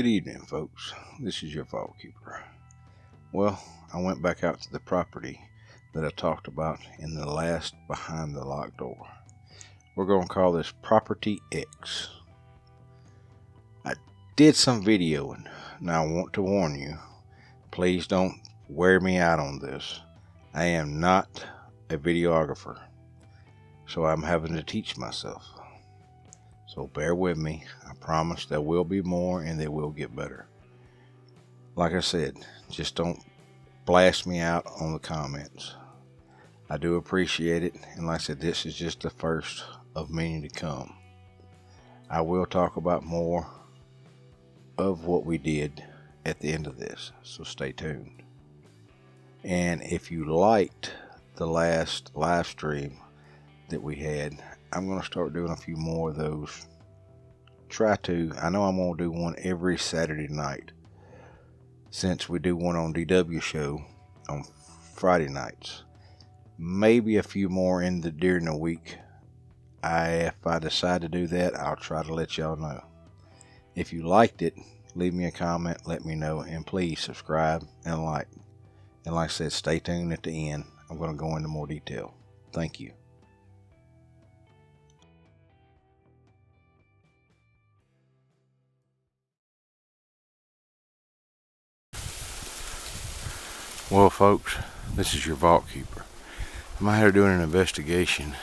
Good evening, folks. This is your Vault Keeper. Well, I went back out to the property that I talked about in the last Behind the Locked Door. We're going to call this Property X. I did some videoing. Now I want to warn you, please don't wear me out on this. I am not a videographer, so I'm having to teach myself. So bear with me. I promise there will be more and they will get better. Like I said, just don't blast me out on the comments. I do appreciate it, and like I said, this is just the first of many to come. I will talk about more of what we did at the end of this, so stay tuned. And if you liked the last live stream that we had, I'm going to start doing a few more of those. I know I'm going to do one every Saturday night, since we do one on DW show on Friday nights. Maybe a few more during the week. If I decide to do that, I'll try to let y'all know. If you liked it, leave me a comment, let me know, and please subscribe and like. And like I said, stay tuned at the end. I'm going to go into more detail. Thank you. Well, folks, this is your Vault Keeper. I'm out here doing an investigation.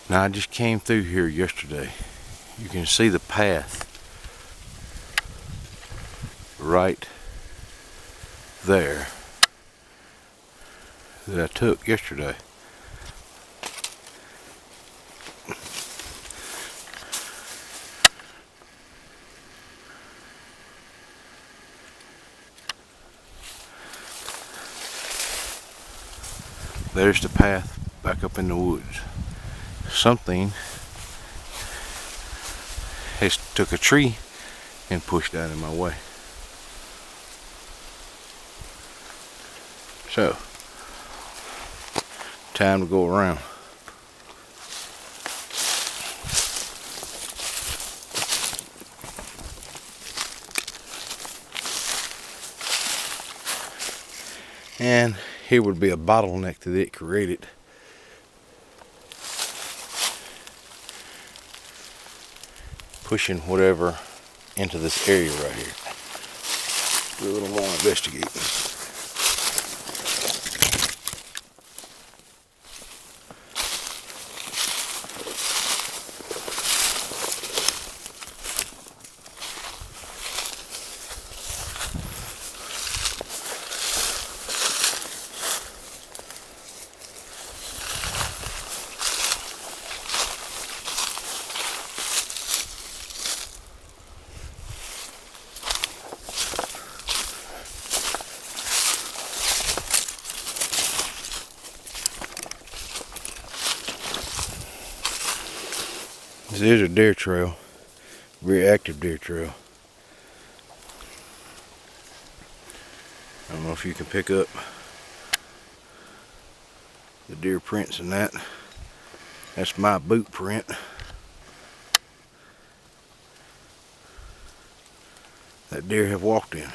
Now, I just came through here yesterday. You can see the path right there that I took yesterday. There's the path back up in the woods. Something has took a tree and pushed that in my way. So, time to go around. And here would be a bottleneck that it created. Pushing whatever into this area right here. Do a little more investigating. This is a deer trail, very active deer trail. I don't know if you can pick up the deer prints in that. That's my boot print. That deer have walked in.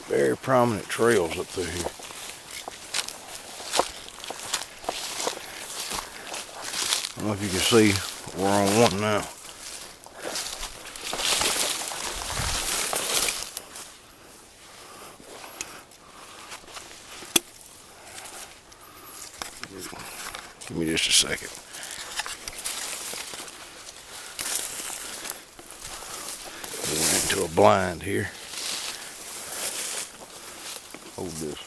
Very prominent trails up through here. I don't know if you can see, we're on one now. Give me just a second. Going into a blind here. Hold this.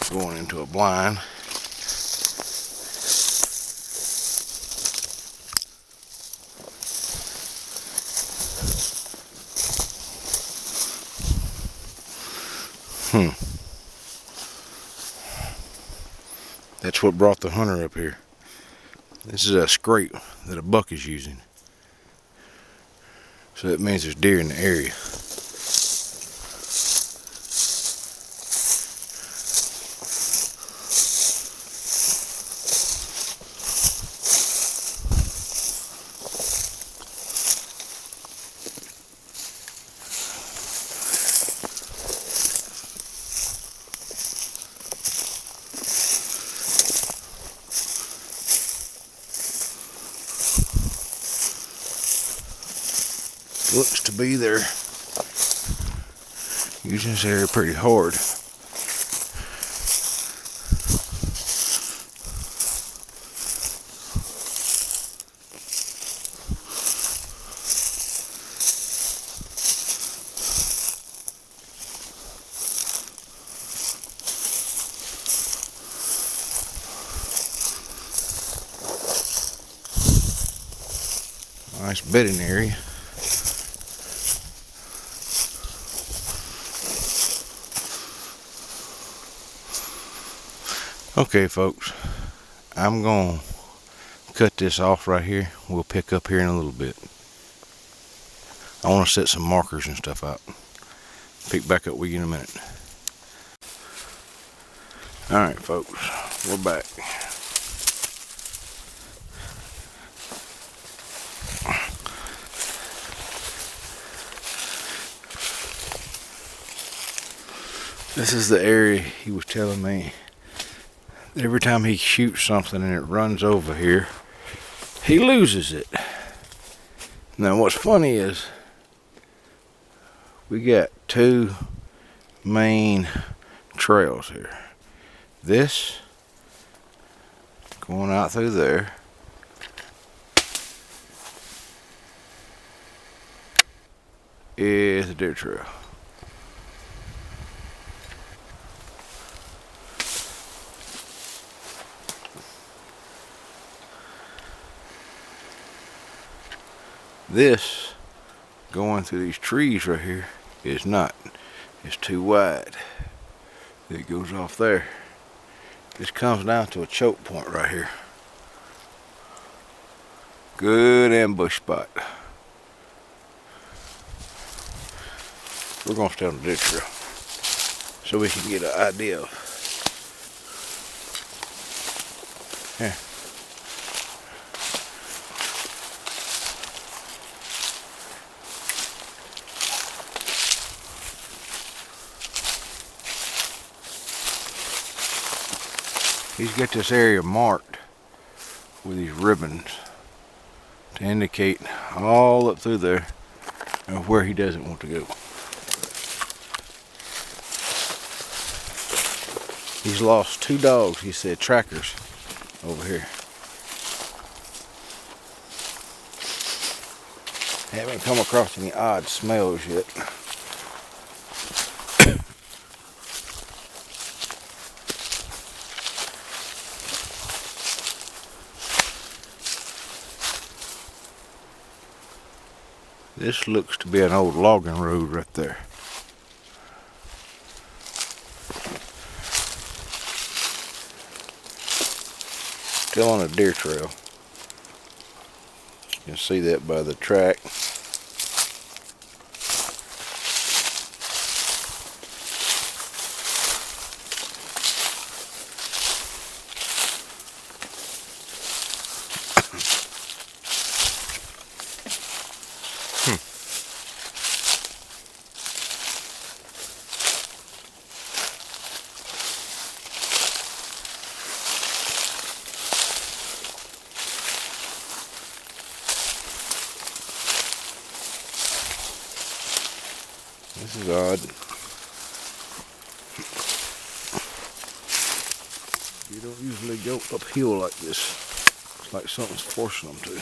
Going into a blind. That's what brought the hunter up here. This is a scrape that a buck is using. So that means there's deer in the area. Looks to be there using this area pretty hard. Nice bedding area. Okay folks, I'm going to cut this off right here. We'll pick up here in a little bit. I want to set some markers and stuff out. Pick back up with you in a minute. Alright folks, we're back. This is the area he was telling me. Every time he shoots something and it runs over here, he loses it. Now what's funny is we got two main trails here. This going out through there, is a deer trail. This going through these trees right here is not. It's too wide. It goes off there. This comes down to a choke point right here. Good ambush spot. We're gonna stay on the deer trail so we can get an idea of. Here. He's got this area marked with these ribbons to indicate all up through there of where he doesn't want to go. He's lost 2 dogs, he said, trackers over here. Haven't come across any odd smells yet. This looks to be an old logging road right there. Still on a deer trail. You can see that by the track. This is odd. You don't usually go uphill like this. It's like something's forcing them to.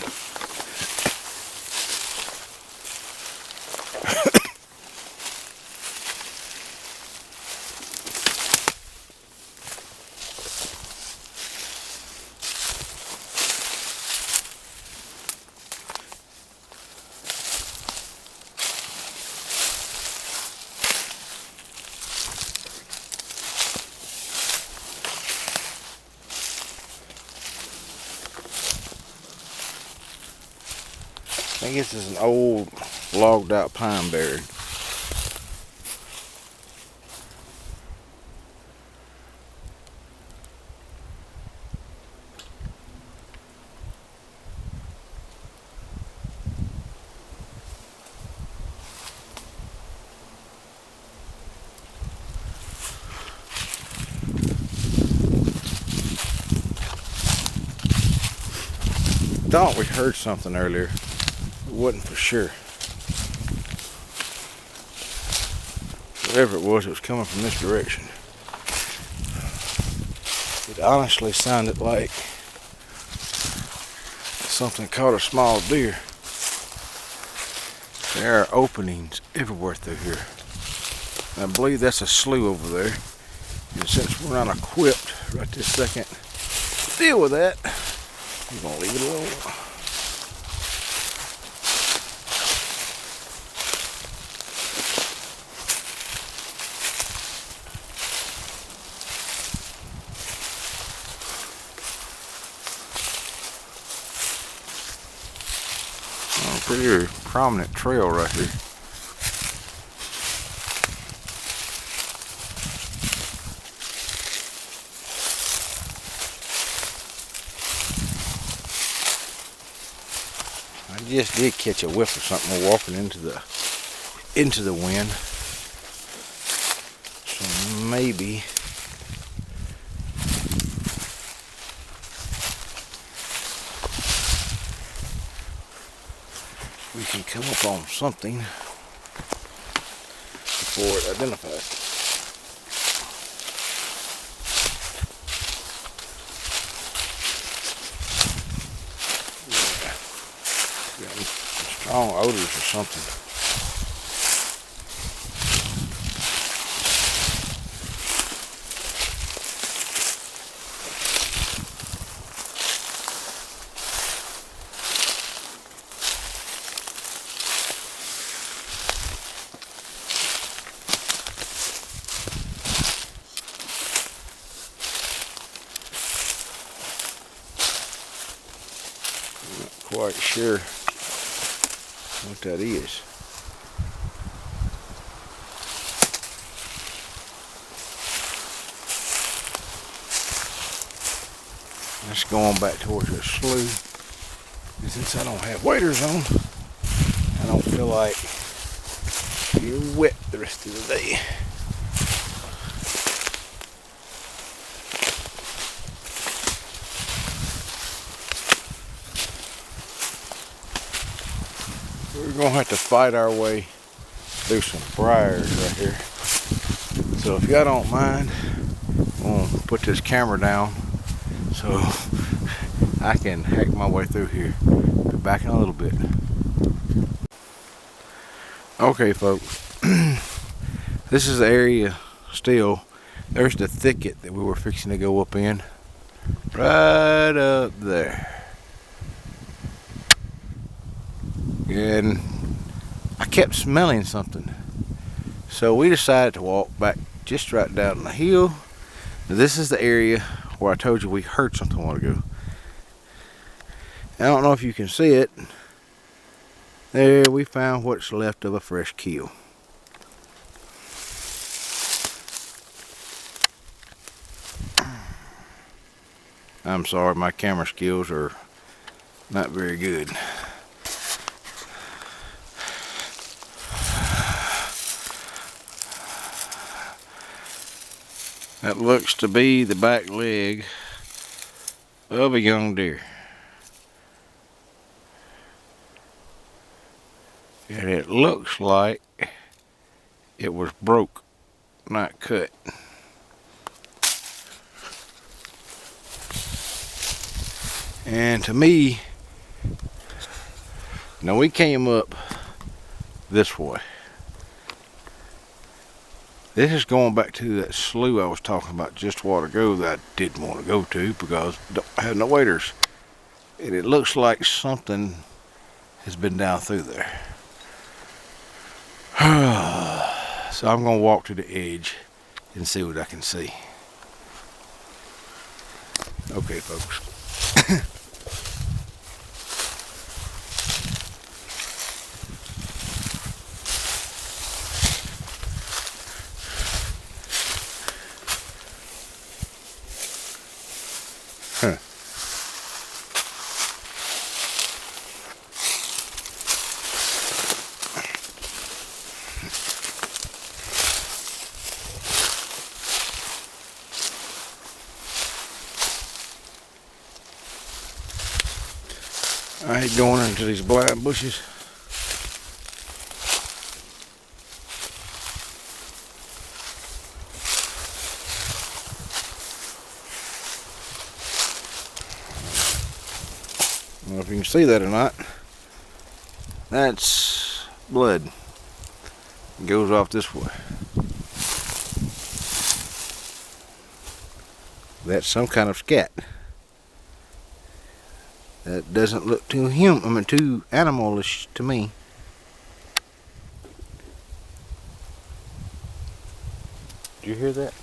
think this is an old logged out pine barren. Thought we heard something earlier. It wasn't for sure. Whatever it was coming from this direction. It honestly sounded like something caught a small deer. There are openings everywhere through here. And I believe that's a slough over there. And since we're not equipped right this second to deal with that, I'm gonna leave it alone. Oh, pretty prominent trail right here. I just did catch a whiff of something walking into the wind. So maybe we can come up on something before it identifies. Strong odors or something. I'm not quite sure what that is. Let's go on back towards the slough. And since I don't have waders on, I don't feel like being wet the rest of the day. We're gonna have to fight our way through some briars right here. So if y'all don't mind, I'm gonna put this camera down so I can hack my way through here. Be back in a little bit. Okay, folks, this is the area still. There's the thicket that we were fixing to go up in, right up there. And I kept smelling something, so we decided to walk back just right down the hill. Now, this is the area where I told you we heard something a while ago. I don't know if you can see it. There we found what's left of a fresh kill. I'm sorry, my camera skills are not very good. That looks to be the back leg of a young deer. And it looks like it was broke, not cut. And to me, now we came up this way. This is going back to that slough I was talking about just a while ago that I didn't want to go to because I don't have no waders. And it looks like something has been down through there. So I'm going to walk to the edge and see what I can see. Okay, folks. I hate going into these blind bushes. I don't know if you can see that or not. That's blood. It goes off this way. That's some kind of scat. That doesn't look too too animalish to me. Did you hear that?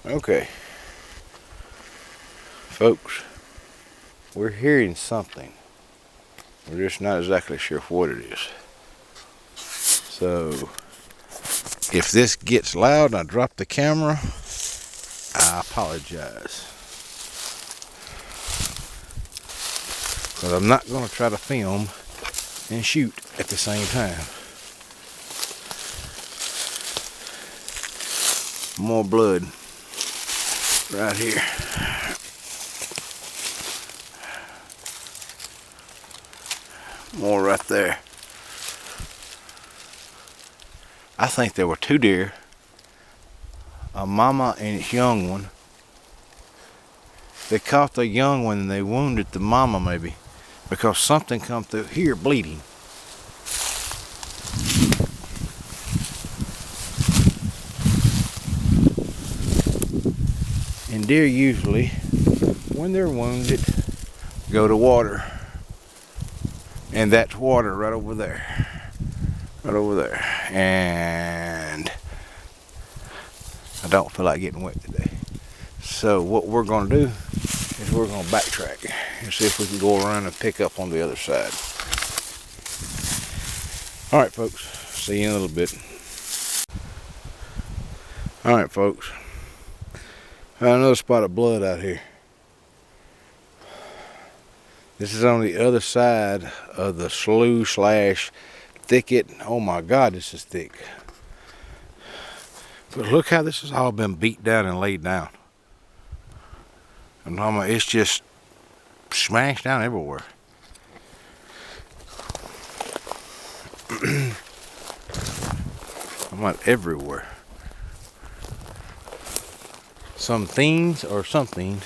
Okay. Folks, we're hearing something. We're just not exactly sure what it is. So, if this gets loud and I drop the camera, I apologize. But I'm not going to try to film and shoot at the same time. More blood right here. More right there. I think there were two deer, a mama and its young one. They caught the young one and they wounded the mama maybe, because something come through here bleeding. And deer usually, when they're wounded, go to water. And that's water right over there. Right over there. And I don't feel like getting wet today. So what we're going to do is we're going to backtrack and see if we can go around and pick up on the other side. Alright folks, see you in a little bit. Alright folks, found another spot of blood out here. This is on the other side of the slough / thicket. Oh my God, this is thick. But look how this has all been beat down and laid down. And it's just smashed down everywhere. I'm not everywhere. Some things or something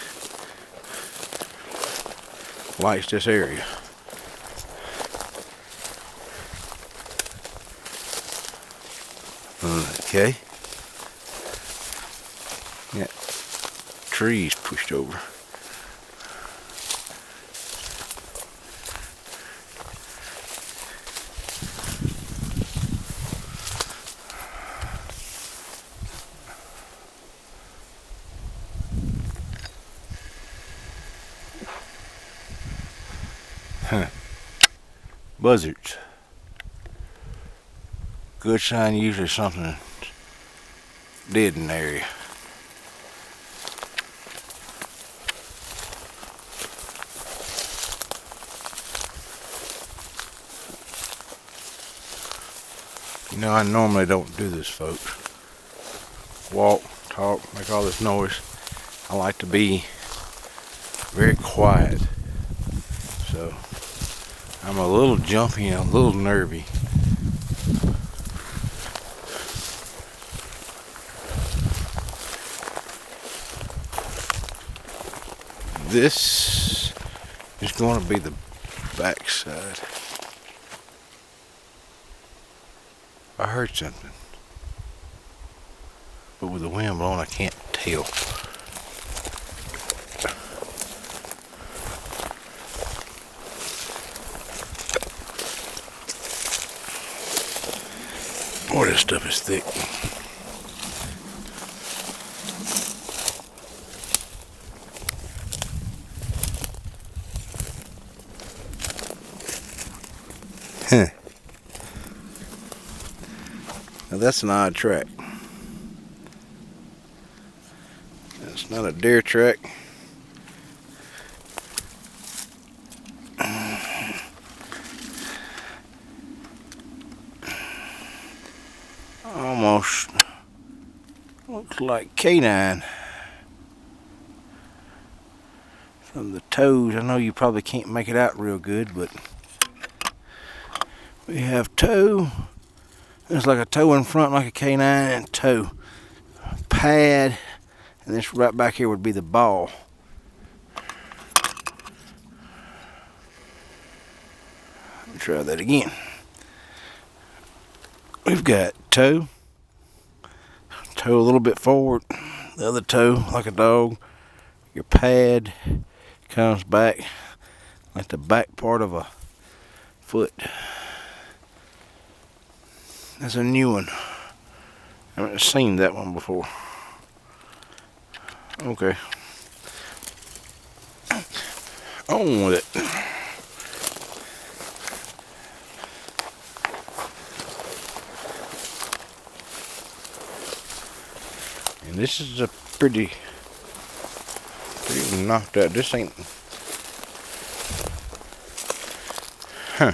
likes this area. Okay. Yeah. Trees pushed over. Huh. Buzzards. Good sign, usually something dead in the area. You know, I normally don't do this, folks. Walk, talk, make all this noise. I like to be very quiet. So I'm a little jumpy and a little nervy. This is going to be the back side. I heard something, but with the wind blowing, I can't tell. Boy, this stuff is thick. Huh. Now that's an odd track. That's not a deer track. Almost looks like canine. of the toes. I know you probably can't make it out real good, but we have toe. There's like a toe in front, like a canine, and toe pad, and this right back here would be the ball. Let me try that again. We've got toe a little bit forward, the other toe like a dog. Your pad comes back like the back part of a foot. That's a new one. I haven't seen that one before. Okay. On with it. And this is a pretty knocked out. This ain't. Huh.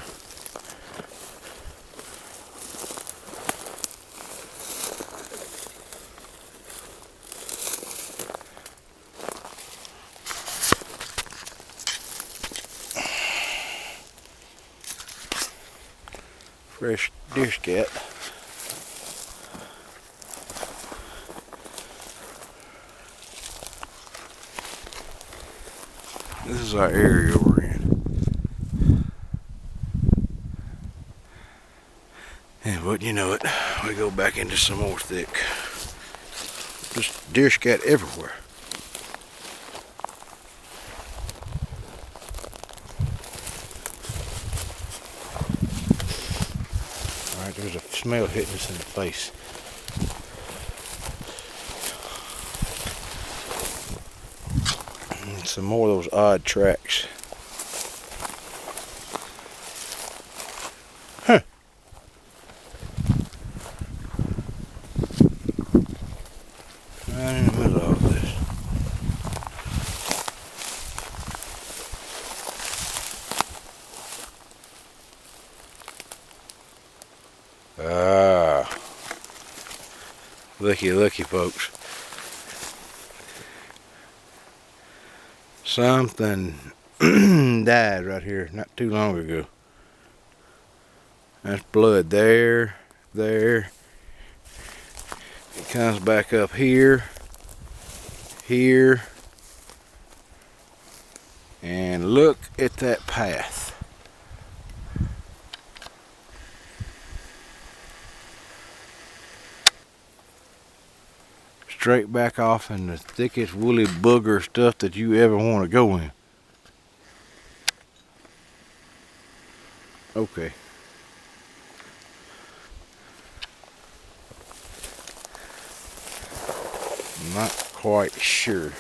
Fresh deer scat. This is our area we're in. And wouldn't you know it, we go back into some more thick. Just deer scat everywhere. Alright, there's a smell hitting us in the face. And some more of those odd tracks. Huh. Right in the middle of this. Ah. Looky, looky, folks. Something died right here not too long ago. That's blood there, there. It comes back up here, here. And look at that path. Straight back off in the thickest woolly booger stuff that you ever want to go in. Okay. I'm not quite sure.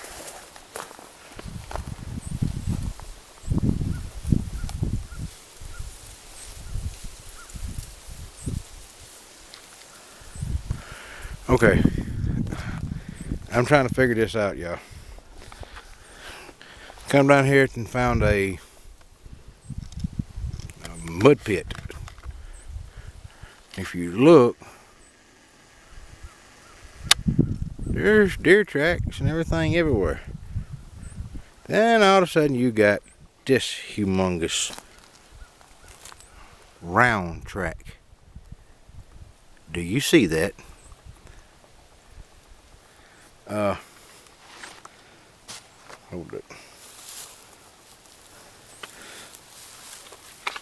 Okay. I'm trying to figure this out, y'all. Come down here and found a mud pit. If you look, there's deer tracks and everything everywhere. Then all of a sudden you got this humongous round track. Do you see that? Hold it.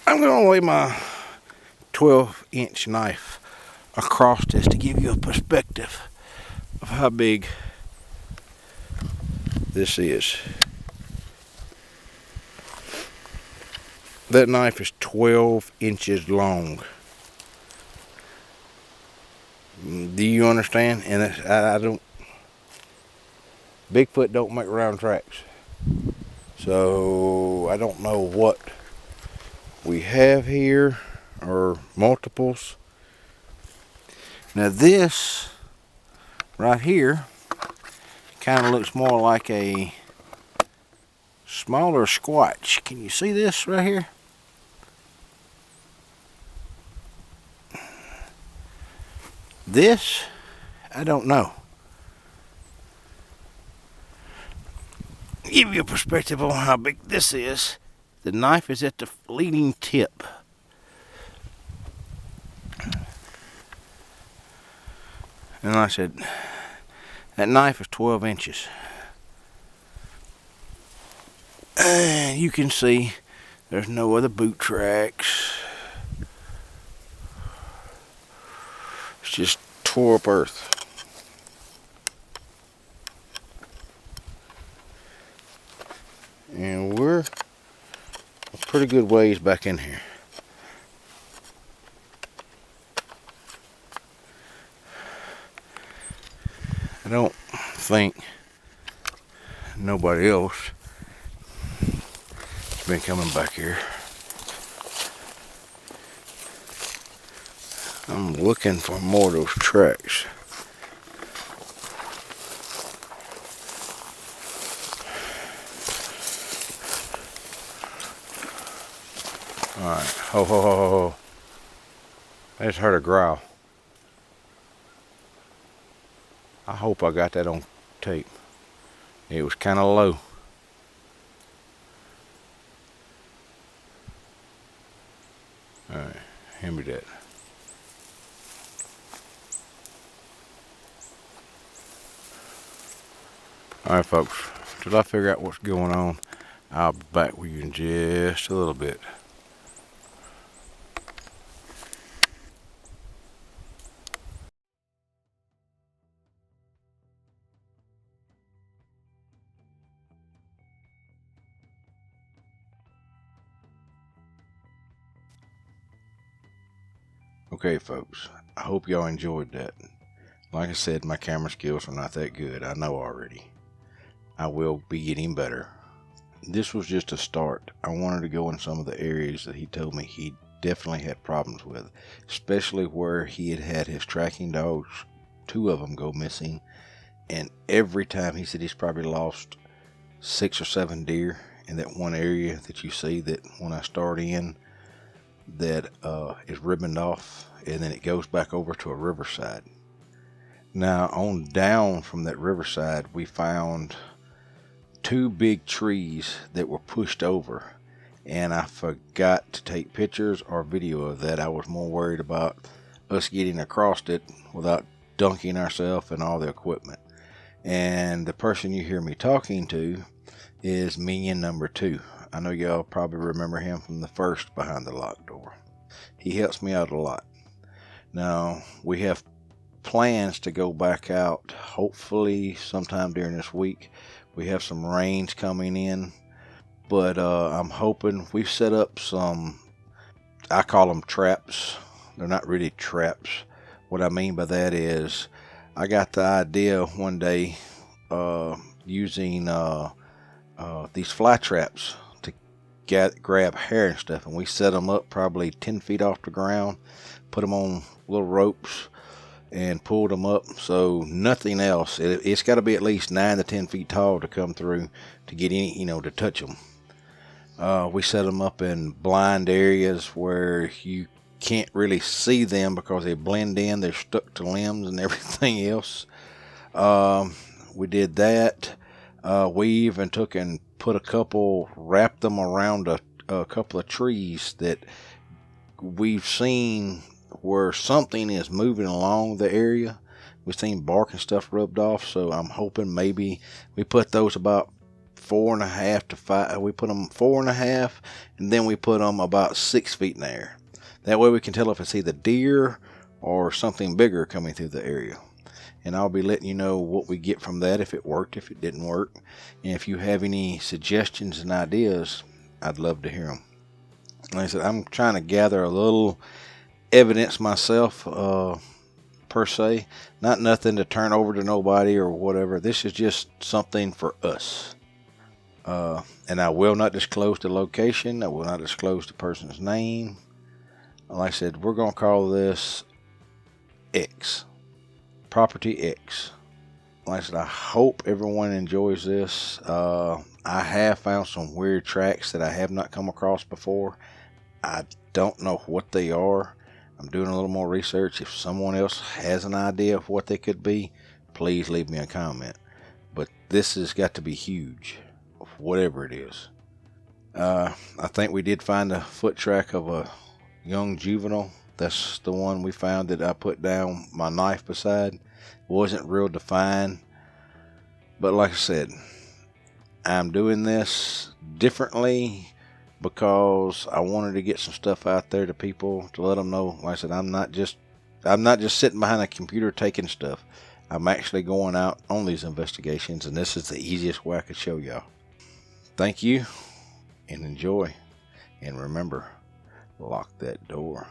I'm going to lay my 12-inch knife across this to give you a perspective of how big this is. That knife is 12 inches long. Do you understand? And I don't. Bigfoot don't make round tracks. So I don't know what we have here, or multiples. Now this right here kind of looks more like a smaller squatch. Can you see this right here? This, I don't know. give you a perspective on how big this is, the knife is at the leading tip. And like I said, that knife is 12 inches. And you can see there's no other boot tracks. It's just tore up earth. And we're a pretty good ways back in here. I don't think nobody else has been coming back here. I'm looking for more of those tracks. Alright, ho ho ho ho ho. I just heard a growl. I hope I got that on tape. It was kind of low. Alright, hand me that. Alright folks, till I figure out what's going on, I'll be back with you in just a little bit. Okay folks, I hope y'all enjoyed that. Like I said, my camera skills are not that good, I know already. I will be getting better. This was just a start. I wanted to go in some of the areas that he told me he definitely had problems with, especially where he had had his tracking dogs, 2 of them go missing, and every time he said he's probably lost 6 or 7 deer in that one area that you see that when I start in that is ribboned off, and then it goes back over to a riverside. Now on down from that riverside we found 2 big trees that were pushed over, and I forgot to take pictures or video of that. I was more worried about us getting across it without dunking ourselves and all the equipment. And the person you hear me talking to is minion number 2. I know y'all probably remember him from the first Behind the Locked Door. He helps me out a lot. Now we have plans to go back out hopefully sometime during this week. We have some rains coming in, but I'm hoping we've set up some, I call them traps. They're not really traps. What I mean by that is I got the idea one day using these fly traps to grab hair and stuff, and we set them up probably 10 feet off the ground, put them on little ropes and pulled them up, so nothing else. It's got to be at least 9 to 10 feet tall to come through to get any, to touch them. We set them up in blind areas where you can't really see them because they blend in. They're stuck to limbs and everything else. We did that. We even took and wrapped them around a couple of trees that we've seen where something is moving along the area. We've seen bark and stuff rubbed off, so I'm hoping maybe we put those about 4.5 to 5. We put them 4.5, and then we put them about 6 feet in the air. That way we can tell if it's either deer or something bigger coming through the area. And I'll be letting you know what we get from that, if it worked, if it didn't work. And if you have any suggestions and ideas, I'd love to hear them. Like I said, I'm trying to gather a little evidence myself, per se. Not nothing to turn over to nobody or whatever. This is just something for us. And I will not disclose the location. I will not disclose the person's name. Like I said, we're going to call this X. Property X. Like I said, I hope everyone enjoys this. I have found some weird tracks that I have not come across before. I don't know what they are. I'm doing a little more research. If someone else has an idea of what they could be, please leave me a comment. But this has got to be huge. whatever it is. I think we did find a foot track of a young juvenile. That's the one we found that I put down my knife beside. It wasn't real defined, but like I said, I'm doing this differently because I wanted to get some stuff out there to people to let them know. Like I said, I'm not just sitting behind a computer taking stuff. I'm actually going out on these investigations, and this is the easiest way I could show y'all. Thank you, and enjoy. And remember, lock that door.